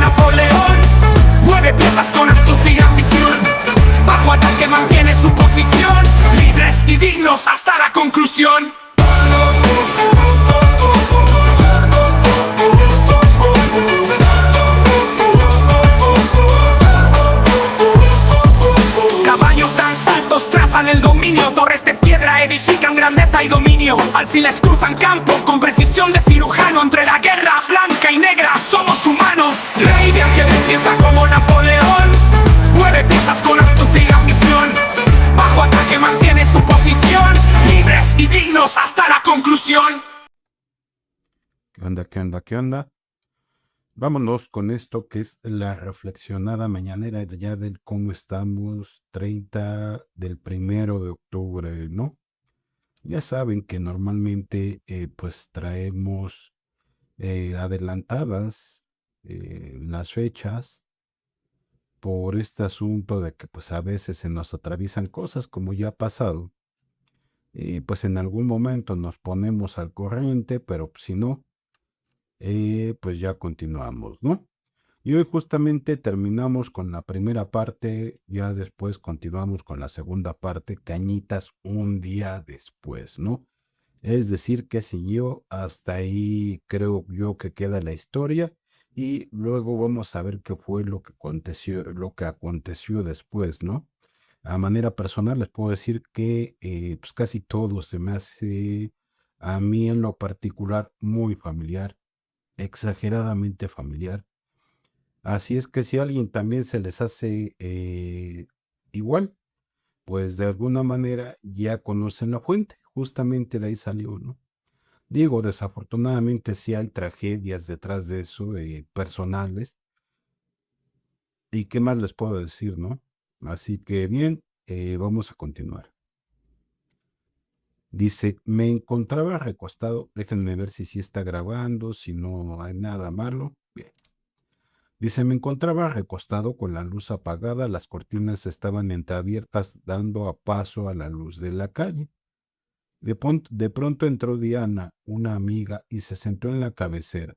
Napoleón. Mueve piezas con astucia y ambición. Bajo ataque mantiene su posición. Libres y dignos hasta la conclusión. Caballos dan saltos, trazan el dominio. Torres de piedra edifican grandeza y dominio. Alfiles cruzan campo con precisión de cirujano. Entre la guerra blanca y negra somos humanos. Rey de ángeles piensa como Napoleón. Mueve piezas con astucia y ambición. Bajo ataque mantiene su posición. Libres y dignos hasta la conclusión. ¿Qué onda, qué onda, qué onda? Vámonos con esto que es la reflexionada mañanera ya del cómo estamos 30 del 1 de octubre, ¿no? Ya saben que normalmente pues traemos adelantadas las fechas por este asunto de que pues a veces se nos atraviesan cosas como ya ha pasado. Pues en algún momento nos ponemos al corriente, pero si no, pues ya continuamos, ¿no? Y hoy justamente terminamos con la primera parte, ya después continuamos con la segunda parte, cañitas un día después, ¿no? Es decir, que siguió hasta ahí, creo yo que queda la historia, y luego vamos a ver qué fue lo que aconteció después, ¿no? A manera personal les puedo decir que pues casi todo se me hace a mí en lo particular muy familiar, exageradamente familiar. Así es que si a alguien también se les hace igual, pues de alguna manera ya conocen la fuente, justamente de ahí salió, ¿no? Digo, desafortunadamente sí hay tragedias detrás de eso, personales, y qué más les puedo decir, ¿no? Así que bien, vamos a continuar. Dice, me encontraba recostado, déjenme ver si sí está grabando, si no hay nada malo. Bien. Dice, me encontraba recostado con la luz apagada, las cortinas estaban entreabiertas dando a paso a la luz de la calle. De pronto entró Diana, una amiga, y se sentó en la cabecera.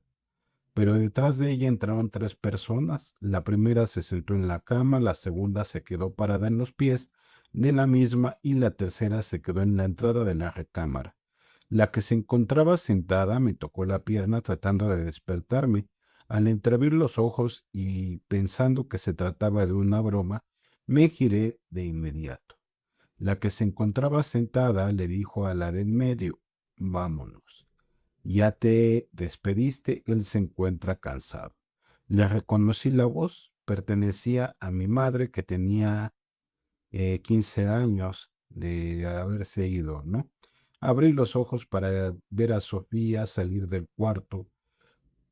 Pero detrás de ella entraron 3 personas. La primera se sentó en la cama, la segunda se quedó parada en los pies de la misma y la tercera se quedó en la entrada de la recámara. La que se encontraba sentada me tocó la pierna tratando de despertarme. Al entreabrir los ojos y pensando que se trataba de una broma, me giré de inmediato. La que se encontraba sentada le dijo a la de en medio, vámonos. Ya te despediste, él se encuentra cansado. Le reconocí la voz, pertenecía a mi madre que tenía 15 años de haberse ido, ¿no? Abrí los ojos para ver a Sofía salir del cuarto.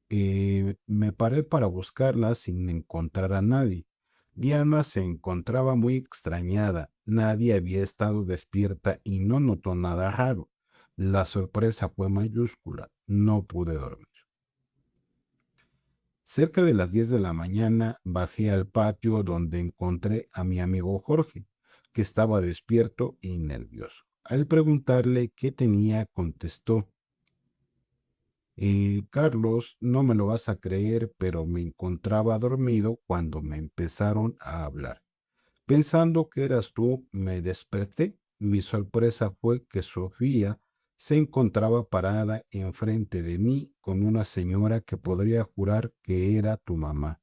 Me paré para buscarla sin encontrar a nadie. Diana se encontraba muy extrañada. Nadie había estado despierta y no notó nada raro. La sorpresa fue mayúscula. No pude dormir. Cerca de las 10 de la mañana bajé al patio donde encontré a mi amigo Jorge, que estaba despierto y nervioso. Al preguntarle qué tenía, contestó, Carlos, no me lo vas a creer, pero me encontraba dormido cuando me empezaron a hablar. Pensando que eras tú, me desperté. Mi sorpresa fue que Sofía se encontraba parada enfrente de mí con una señora que podría jurar que era tu mamá.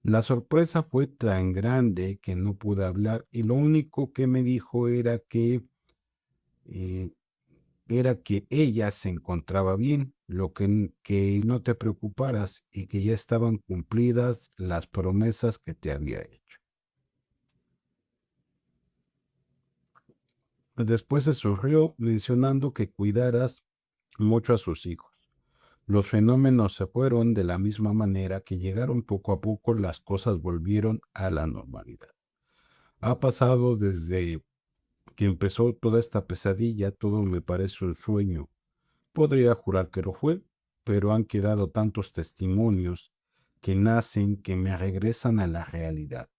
La sorpresa fue tan grande que no pude hablar y lo único que me dijo eh, era que ella se encontraba bien, que no te preocuparas y que ya estaban cumplidas las promesas que te había hecho. Después se sonrió mencionando que cuidaras mucho a sus hijos. Los fenómenos se fueron de la misma manera que llegaron poco a poco, las cosas volvieron a la normalidad. Ha pasado desde que empezó toda esta pesadilla, todo me parece un sueño. Podría jurar que lo fue, pero han quedado tantos testimonios que nacen que me regresan a la realidad.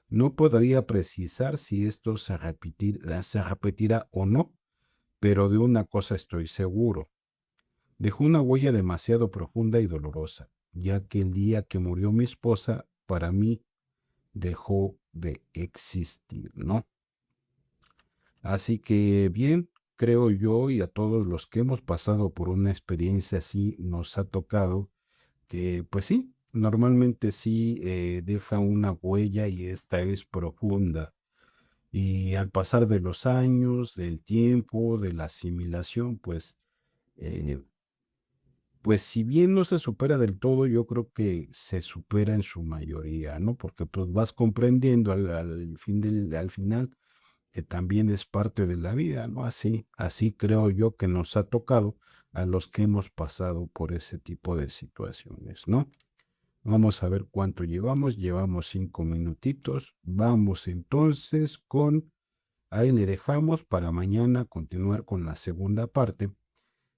No podría precisar si esto se repetirá o no, pero de una cosa estoy seguro. Dejó una huella demasiado profunda y dolorosa. ya que el día que murió mi esposa, para mí dejó de existir, ¿no? Así que bien, creo yo y a todos los que hemos pasado por una experiencia así, nos ha tocado que, pues sí, normalmente sí deja una huella y esta es profunda. Y al pasar de los años, del tiempo, de la asimilación, eh, pues si bien no se supera del todo, yo creo que se supera en su mayoría, ¿no? Porque pues vas comprendiendo al final que también es parte de la vida, ¿no? Así creo yo que nos ha tocado a los que hemos pasado por ese tipo de situaciones, ¿no? Vamos a ver cuánto llevamos. Llevamos 5 minutitos. Vamos entonces con, ahí le dejamos para mañana continuar con la segunda parte.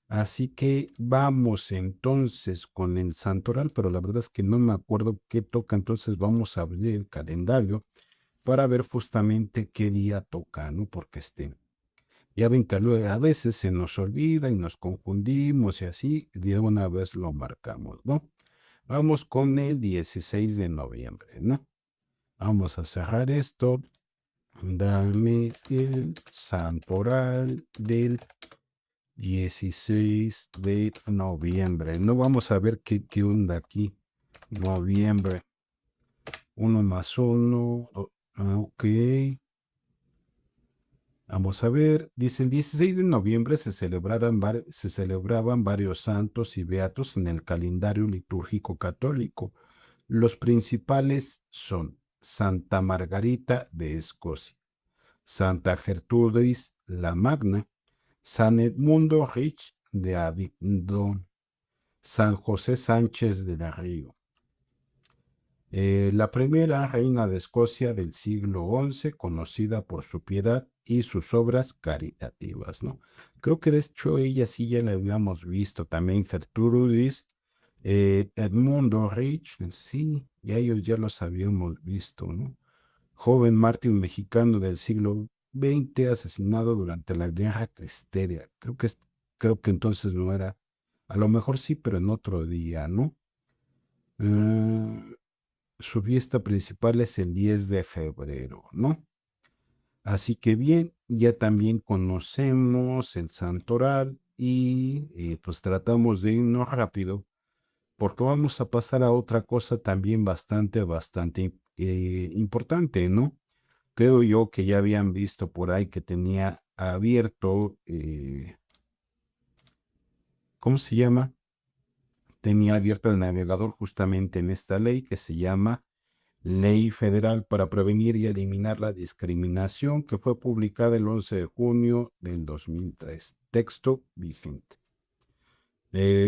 Así que vamos entonces con el santoral, pero la verdad es que no me acuerdo qué toca, entonces vamos a abrir el calendario para ver justamente qué día toca, ¿no? Porque ya ven que a veces se nos olvida y nos confundimos y así, de una vez lo marcamos, ¿no? Vamos con el 16 de noviembre, ¿no? Vamos a cerrar esto. Dame el santoral del 16 de noviembre. No vamos a ver qué onda aquí. Noviembre. 1 más 1. Ok. Vamos a ver. Dice el 16 de noviembre se celebraban varios santos y beatos en el calendario litúrgico católico. Los principales son Santa Margarita de Escocia, Santa Gertrudis la Magna, San Edmundo Rich de Abingdon, San José Sánchez de la Río. La primera reina de Escocia del siglo XI, conocida por su piedad y sus obras caritativas, ¿no? Creo que de hecho ella sí ya la habíamos visto, también Gertrudis, Edmundo Rich, sí, ya ellos ya los habíamos visto, ¿no? Joven mártir mexicano del siglo XX, asesinado durante la Guerra Cristera. Creo que entonces no era, a lo mejor sí, pero en otro día, ¿no? Su fiesta principal es el 10 de febrero, ¿no? Así que bien, ya también conocemos el santoral y pues tratamos de irnos rápido porque vamos a pasar a otra cosa también bastante importante, ¿no? Creo yo que ya habían visto por ahí que tenía abierto, ¿cómo se llama? Tenía abierto el navegador justamente en esta ley que se llama Ley Federal para Prevenir y Eliminar la Discriminación, que fue publicada el 11 de junio del 2003. Texto vigente.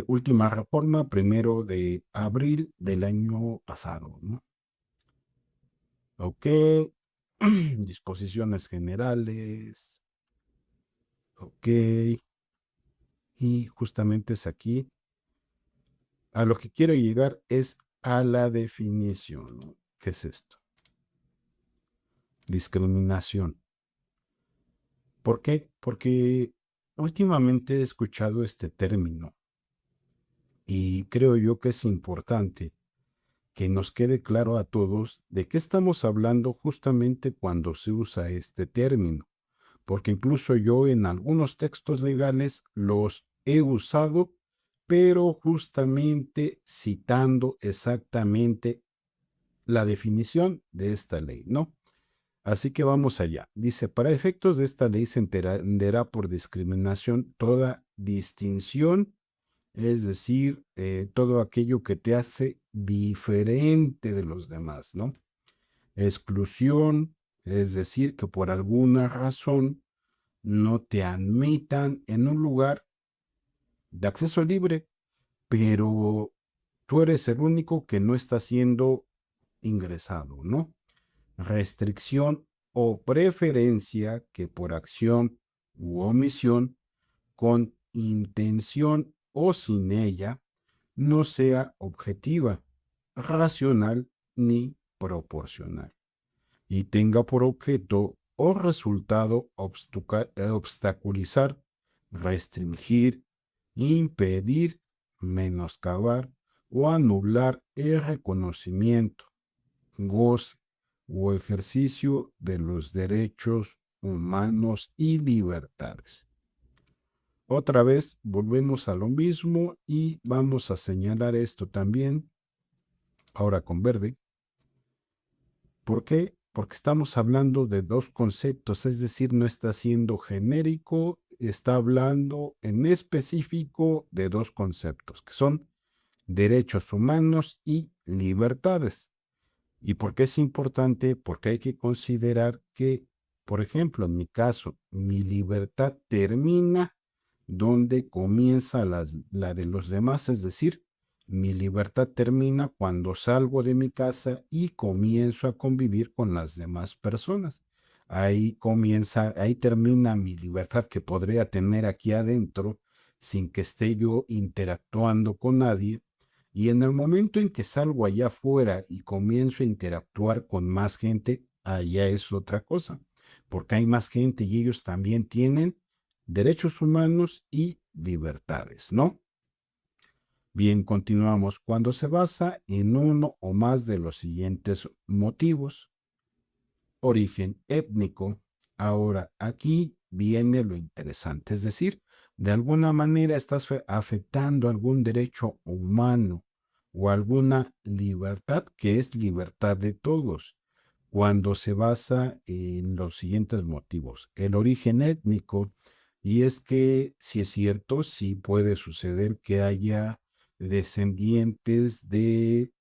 Última reforma, 1 de abril del año pasado, ¿no? Ok. Disposiciones generales. Ok. Y justamente es aquí. A lo que quiero llegar es a la definición, ¿no? ¿Qué es esto? Discriminación. ¿Por qué? Porque últimamente he escuchado este término y creo yo que es importante que nos quede claro a todos de qué estamos hablando justamente cuando se usa este término, porque incluso yo en algunos textos legales los he usado, pero justamente citando exactamente la definición de esta ley, ¿no? Así que vamos allá. Dice, para efectos de esta ley se entenderá por discriminación toda distinción, es decir, todo aquello que te hace diferente de los demás, ¿no? Exclusión, es decir, que por alguna razón no te admitan en un lugar de acceso libre, pero tú eres el único que no está siendo ingresado, ¿no? Restricción o preferencia que por acción u omisión, con intención o sin ella, no sea objetiva, racional ni proporcional, y tenga por objeto o resultado obstaculizar, restringir, impedir, menoscabar o anular el reconocimiento, goce o ejercicio de los derechos humanos y libertades. Otra vez volvemos a lo mismo y vamos a señalar esto también, ahora con verde. ¿Por qué? Porque estamos hablando de dos conceptos, es decir, no está siendo genérico, está hablando en específico de dos conceptos, que son derechos humanos y libertades. ¿Y por qué es importante? Porque hay que considerar que, por ejemplo, en mi caso, mi libertad termina donde comienza la de los demás, es decir, mi libertad termina cuando salgo de mi casa y comienzo a convivir con las demás personas. Ahí termina mi libertad que podría tener aquí adentro sin que esté yo interactuando con nadie. Y en el momento en que salgo allá afuera y comienzo a interactuar con más gente, allá es otra cosa, porque hay más gente y ellos también tienen derechos humanos y libertades, ¿no? Bien, continuamos. Cuando se basa en uno o más de los siguientes motivos: origen étnico. Ahora, aquí viene lo interesante, es decir, de alguna manera estás afectando algún derecho humano o alguna libertad que es libertad de todos. Cuando se basa en los siguientes motivos: el origen étnico, y es que si es cierto, sí puede suceder que haya descendientes de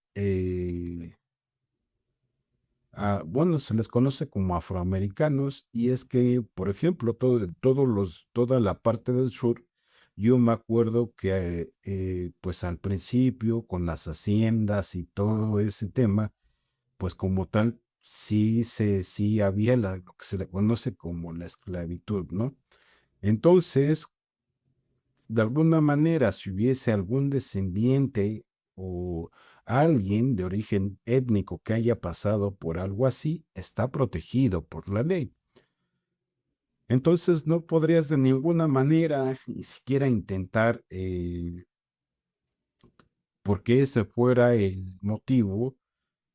bueno, se les conoce como afroamericanos, y es que, por ejemplo, toda la parte del sur, yo me acuerdo que, pues al principio, con las haciendas y todo ese tema, pues como tal, sí había lo que se le conoce como la esclavitud, ¿no? Entonces, de alguna manera, si hubiese algún descendiente o alguien de origen étnico que haya pasado por algo así, está protegido por la ley. Entonces, no podrías de ninguna manera ni siquiera intentar, porque ese fuera el motivo,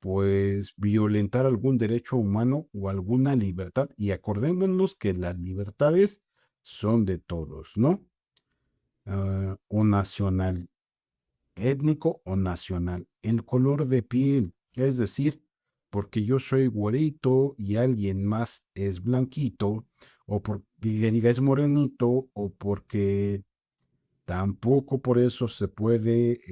pues violentar algún derecho humano o alguna libertad. Y acordémonos que las libertades son de todos, ¿no? O nacional, étnico o nacional. El color de piel, es decir, porque yo soy güerito y alguien más es blanquito, o porque diga es morenito, o porque tampoco por eso se puede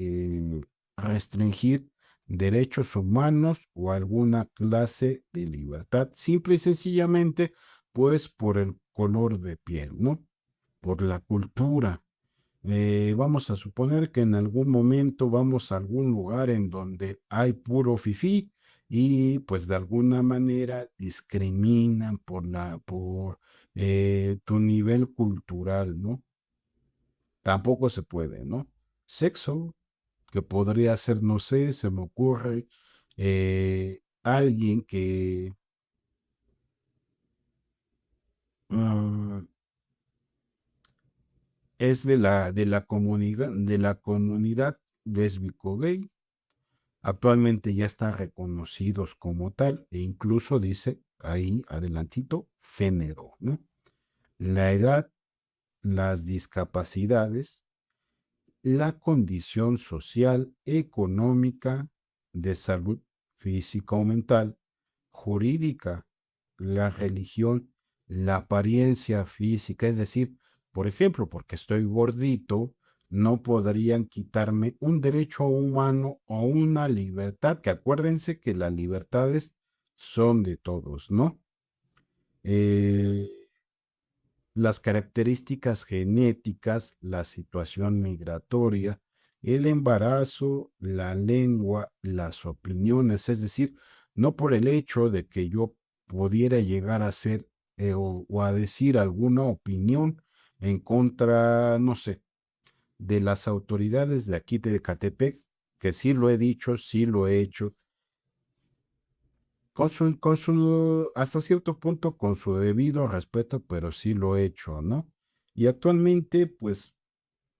restringir derechos humanos o alguna clase de libertad, simple y sencillamente, pues por el color de piel, ¿no? Por la cultura. Vamos a suponer que en algún momento vamos a algún lugar en donde hay puro fifí y pues de alguna manera discriminan por tu nivel cultural, ¿no? Tampoco se puede, ¿no? Sexo, que podría ser, no sé, se me ocurre, alguien que ah, es de la comunidad lésbico gay. Actualmente ya están reconocidos como tal e incluso dice ahí adelantito género, ¿no? La edad, las discapacidades, la condición social, económica, de salud física o mental, jurídica, la religión, la apariencia física, es decir, por ejemplo, porque estoy gordito, no podrían quitarme un derecho humano o una libertad, que acuérdense que las libertades son de todos, ¿no? Eh, las características genéticas, la situación migratoria, el embarazo, la lengua, las opiniones, es decir, no por el hecho de que yo pudiera llegar a ser o a decir alguna opinión en contra, no sé, de las autoridades de aquí de Ecatepec, que sí lo he dicho, sí lo he hecho, hasta cierto punto, con su debido respeto, pero sí lo he hecho, ¿no? Y actualmente, pues,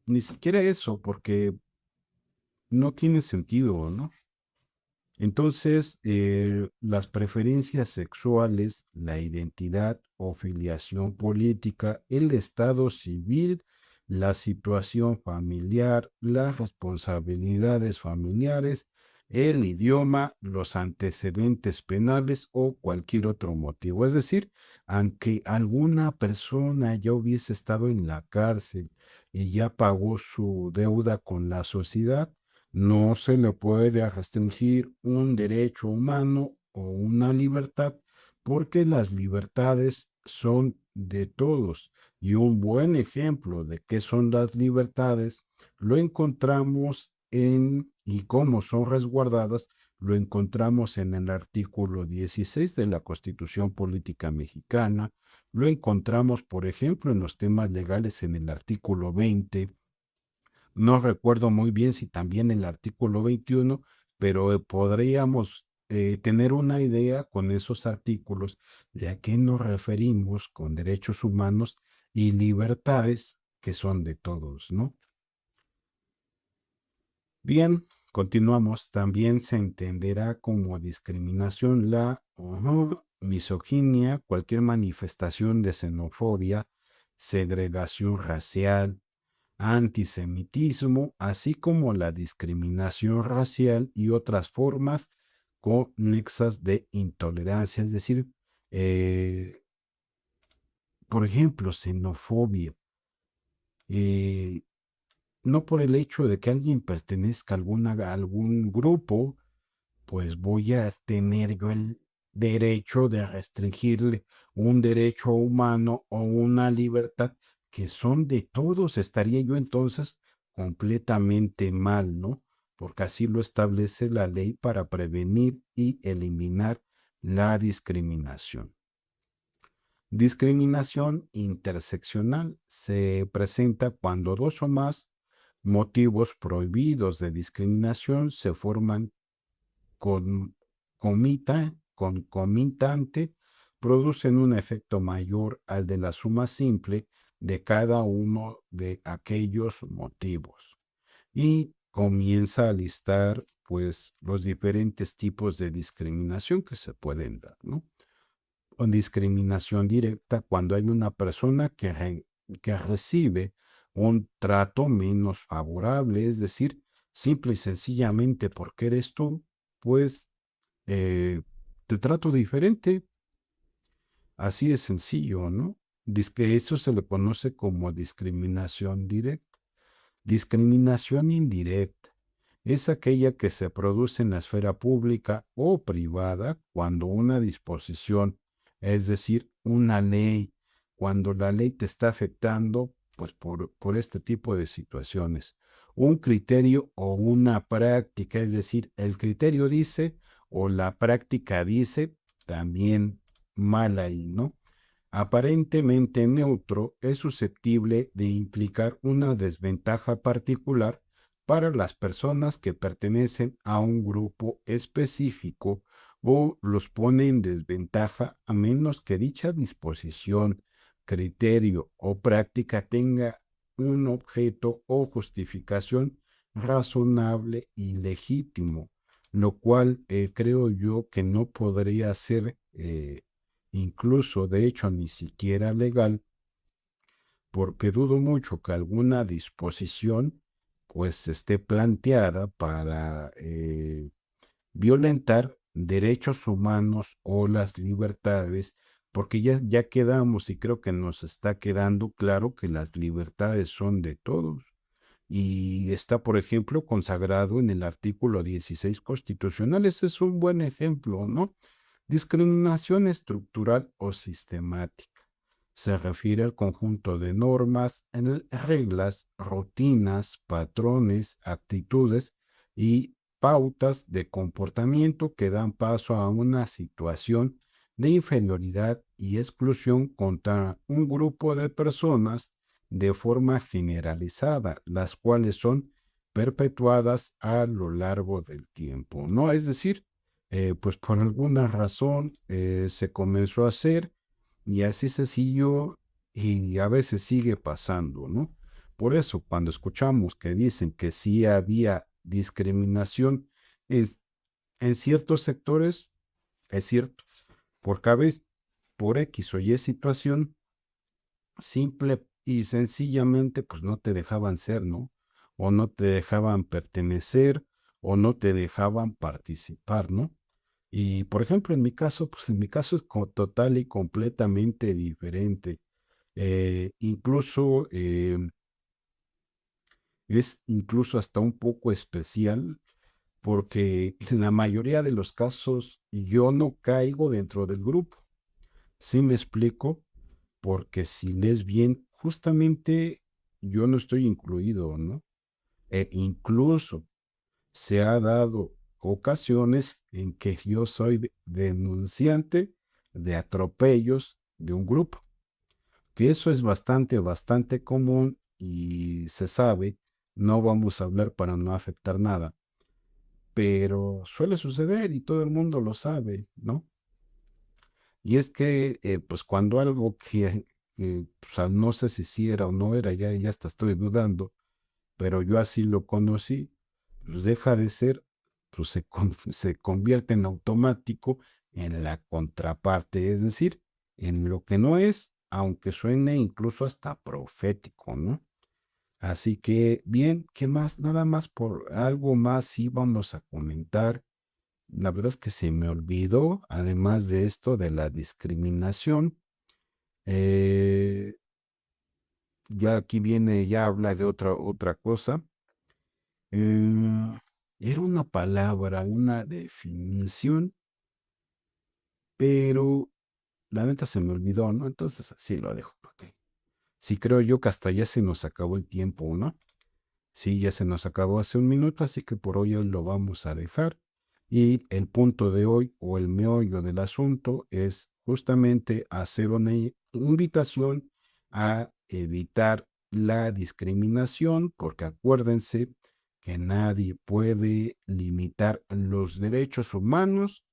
ni siquiera eso, porque no tiene sentido, ¿no? Entonces, las preferencias sexuales, la identidad o filiación política, el estado civil, la situación familiar, las responsabilidades familiares, el idioma, los antecedentes penales o cualquier otro motivo. Es decir, aunque alguna persona ya hubiese estado en la cárcel y ya pagó su deuda con la sociedad, no se le puede restringir un derecho humano o una libertad porque las libertades son de todos. Y un buen ejemplo de qué son las libertades lo encontramos y cómo son resguardadas, lo encontramos en el artículo 16 de la Constitución Política Mexicana, lo encontramos, por ejemplo, en los temas legales en el artículo 20. No recuerdo muy bien si también el artículo 21, pero podríamos tener una idea con esos artículos de a qué nos referimos con derechos humanos y libertades que son de todos, ¿no? Bien, continuamos. También se entenderá como discriminación la misoginia, cualquier manifestación de xenofobia, segregación racial, antisemitismo, así como la discriminación racial y otras formas conexas de intolerancia, es decir, eh, por ejemplo, xenofobia. eh, no por el hecho de que alguien pertenezca a algún grupo, pues voy a tener yo el derecho de restringirle un derecho humano o una libertad que son de todos. Estaría yo entonces completamente mal, ¿no? Porque así lo establece la ley para prevenir y eliminar la discriminación. Discriminación interseccional se presenta cuando dos o más motivos prohibidos de discriminación se forman con concomitante, producen un efecto mayor al de la suma simple de cada uno de aquellos motivos. Y comienza a listar pues los diferentes tipos de discriminación que se pueden dar, ¿no? O discriminación directa cuando hay una persona que recibe un trato menos favorable, es decir, simple y sencillamente porque eres tú, pues te trato diferente, así de sencillo, ¿no? Eso se le conoce como discriminación directa. Discriminación indirecta es aquella que se produce en la esfera pública o privada cuando una disposición, es decir, una ley, cuando la ley te está afectando, pues por este tipo de situaciones. Un criterio o una práctica, es decir, el criterio dice o la práctica dice, también mal ahí, ¿no? Aparentemente neutro, es susceptible de implicar una desventaja particular para las personas que pertenecen a un grupo específico o los pone en desventaja a menos que dicha disposición, criterio o práctica tenga un objeto o justificación razonable y legítimo, lo cual creo yo que no podría ser incluso de hecho ni siquiera legal, porque dudo mucho que alguna disposición pues esté planteada para violentar derechos humanos o las libertades, porque ya quedamos y creo que nos está quedando claro que las libertades son de todos. Y está, por ejemplo, consagrado en el artículo 16 constitucional. Ese es un buen ejemplo, ¿no? Discriminación estructural o sistemática. Se refiere al conjunto de normas, reglas, rutinas, patrones, actitudes y pautas de comportamiento que dan paso a una situación de inferioridad y exclusión contra un grupo de personas de forma generalizada, las cuales son perpetuadas a lo largo del tiempo, ¿no? Es decir, pues por alguna razón se comenzó a hacer y así se siguió y a veces sigue pasando, ¿no? Por eso, cuando escuchamos que dicen que sí había discriminación en ciertos sectores, es cierto, porque a veces por X o Y situación, simple y sencillamente, pues no te dejaban ser, ¿no? O no te dejaban pertenecer, o no te dejaban participar, ¿no? Y por ejemplo, en mi caso, pues en mi caso es total y completamente diferente. Incluso es incluso hasta un poco especial porque en la mayoría de los casos yo no caigo dentro del grupo. ¿Sí me explico? Porque si lees bien, justamente yo no estoy incluido, ¿no? Incluso se ha dado ocasiones en que yo soy denunciante de atropellos de un grupo, que eso es bastante común y se sabe, no vamos a hablar para no afectar nada, pero suele suceder y todo el mundo lo sabe, ¿no? Y es que, pues cuando algo o sea, no sé si era o no era, ya hasta estoy dudando, pero yo así lo conocí, pues deja de ser, pues se convierte en automático en la contraparte, es decir, en lo que no es, aunque suene incluso hasta profético, ¿no? Así que, bien, ¿qué más? Nada más por algo más íbamos a comentar. La verdad es que se me olvidó, además de esto, de la discriminación. eh, ya aquí viene, ya habla de otra cosa. Eh, Era una palabra, una definición, pero la neta se me olvidó, ¿no? Entonces así lo dejo. Ok. Sí, creo yo que hasta ya se nos acabó el tiempo, ¿no? Sí, ya se nos acabó hace un minuto, así que por hoy lo vamos a dejar. Y el punto de hoy o el meollo del asunto es justamente hacer una invitación a evitar la discriminación, porque acuérdense que nadie puede limitar los derechos humanos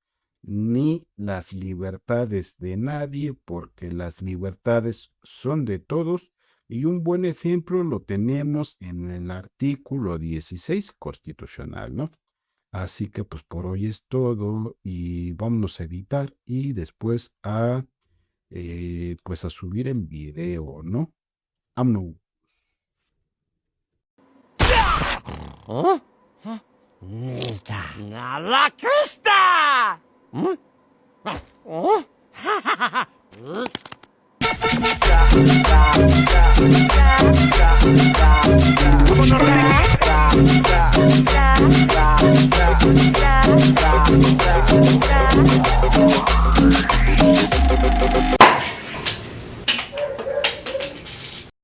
ni las libertades de nadie, porque las libertades son de todos y un buen ejemplo lo tenemos en el artículo 16 constitucional, ¿no? Así que pues por hoy es todo y vámonos a editar y después pues a subir el video, ¿no? AMNO. ¿Oh? ¡A la cresta! ¿Oh? ¡Vámonos,